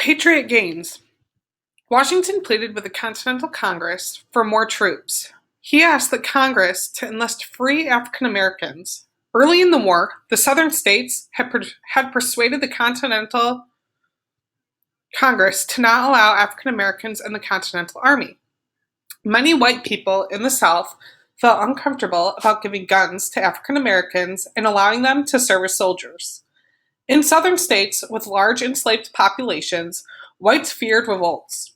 Patriot gains. Washington pleaded with the Continental Congress for more troops. He asked the Congress to enlist free African Americans. Early in the war, the Southern states had persuaded the Continental Congress to not allow African Americans in the Continental Army. Many white people in the South felt uncomfortable about giving guns to African Americans and allowing them to serve as soldiers. In Southern states with large enslaved populations, whites feared revolts.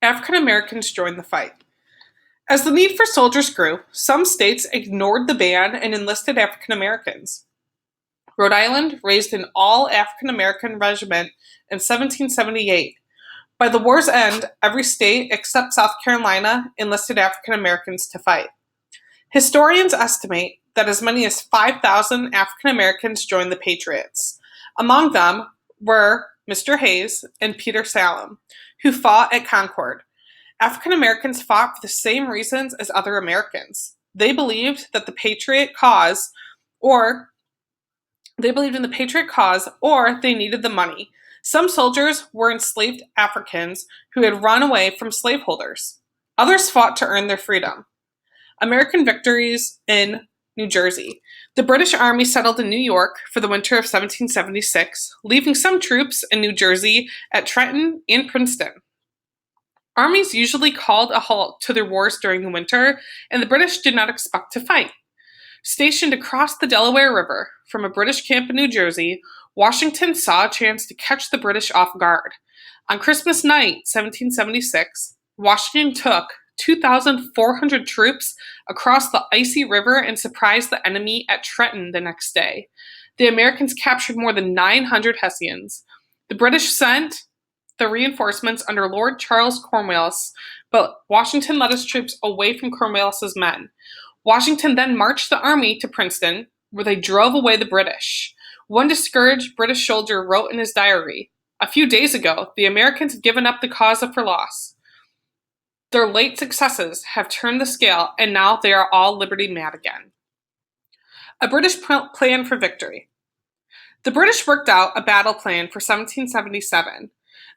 African Americans joined the fight. As the need for soldiers grew, some states ignored the ban and enlisted African Americans. Rhode Island raised an all African American regiment in 1778. By the war's end, every state except South Carolina enlisted African Americans to fight. Historians estimate that as many as 5,000 African Americans joined the Patriots. Among them were Mr. Hayes and Peter Salem, who fought at Concord. African Americans fought for the same reasons as other Americans. They believed in the Patriot cause, or they needed the money. Some soldiers were enslaved Africans who had run away from slaveholders. Others fought to earn their freedom. American victories in New Jersey. The British Army settled in New York for the winter of 1776, leaving some troops in New Jersey at Trenton and Princeton. Armies usually called a halt to their wars during the winter, and the British did not expect to fight. Stationed across the Delaware River from a British camp in New Jersey, Washington saw a chance to catch the British off guard. On Christmas night, 1776, Washington took 2,400 troops across the icy river and surprised the enemy at Trenton the next day. The Americans captured more than 900 Hessians. The British sent the reinforcements under Lord Charles Cornwallis, but Washington led his troops away from Cornwallis's men. Washington then marched the army to Princeton, where they drove away the British. One discouraged British soldier wrote in his diary, "A few days ago, the Americans had given up the cause for loss. Their late successes have turned the scale, and now they are all liberty mad again." A British plan for victory. The British worked out a battle plan for 1777.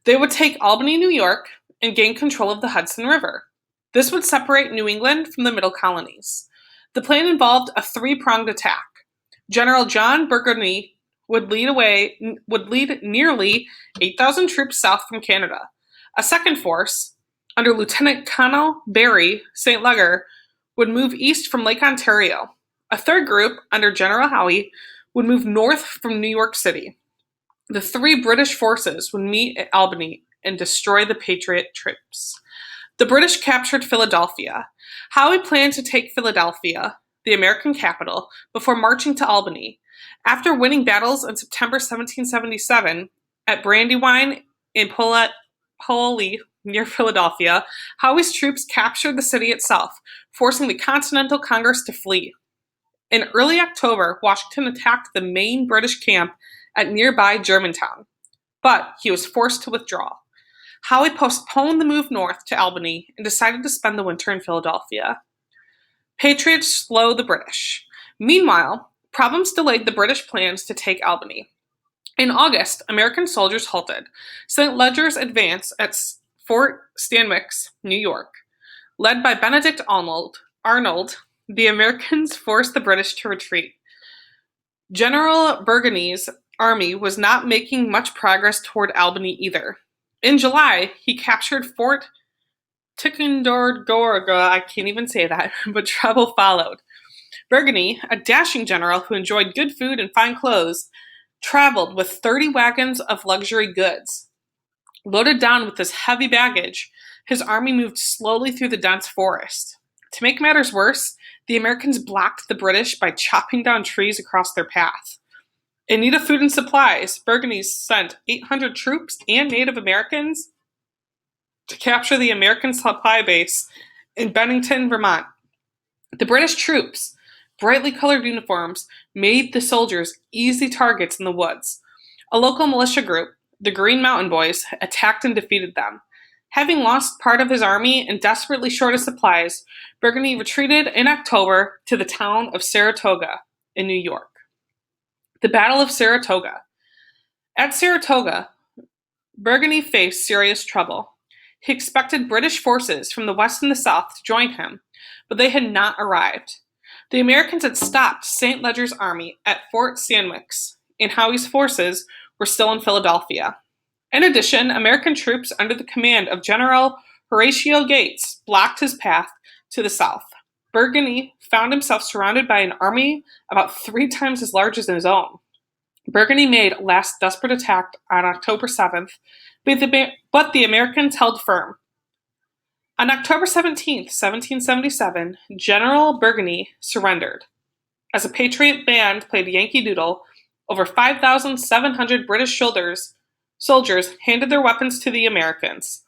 They would take Albany, New York, and gain control of the Hudson River. This would separate New England from the middle colonies. The plan involved a three-pronged attack. General John Burgoyne would lead nearly 8,000 troops south from Canada. A second force, under Lieutenant Colonel Barry St. Leger, would move east from Lake Ontario. A third group, under General Howe, would move north from New York City. The three British forces would meet at Albany and destroy the Patriot troops. The British captured Philadelphia. Howe planned to take Philadelphia, the American capital, before marching to Albany. After winning battles in September 1777 at Brandywine and Paoli near Philadelphia, Howe's troops captured the city itself, forcing the Continental Congress to flee. In early October, Washington attacked the main British camp at nearby Germantown, but he was forced to withdraw. Howe postponed the move north to Albany and decided to spend the winter in Philadelphia. Patriots slow the British. Meanwhile, problems delayed the British plans to take Albany. In August, American soldiers halted St. Leger's advance at Fort Stanwix, New York. Led by Benedict Arnold, the Americans forced the British to retreat. General Burgoyne's army was not making much progress toward Albany either. In July, he captured Fort Ticonderoga, I can't even say that, but trouble followed. Burgoyne, a dashing general who enjoyed good food and fine clothes, traveled with 30 wagons of luxury goods. Loaded down with this heavy baggage, his army moved slowly through the dense forest. To make matters worse, the Americans blocked the British by chopping down trees across their path. In need of food and supplies, Burgoyne sent 800 troops and Native Americans to capture the American supply base in Bennington, Vermont. The British troops, brightly colored uniforms, made the soldiers easy targets in the woods. A local militia group, the Green Mountain Boys, attacked and defeated them. Having lost part of his army and desperately short of supplies, Burgoyne retreated in October to the town of Saratoga in New York. The Battle of Saratoga. At Saratoga, Burgundy faced serious trouble. He expected British forces from the west and the south to join him, but they had not arrived. The Americans had stopped St. Leger's army at Fort Sandwich, and Howie's forces were still in Philadelphia. In addition, American troops under the command of General Horatio Gates blocked his path to the south. Burgundy found himself surrounded by an army about 3 times as large as his own. Burgundy made a last desperate attack on October 7th, but the Americans held firm. On October 17, 1777, General Burgundy surrendered. As a Patriot band played Yankee Doodle, over 5,700 British soldiers handed their weapons to the Americans.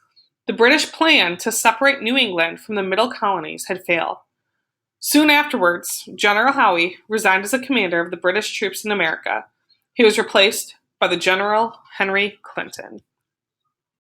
The British plan to separate New England from the middle colonies had failed. Soon afterwards, General Howe resigned as a commander of the British troops in America. He was replaced by the General Henry Clinton.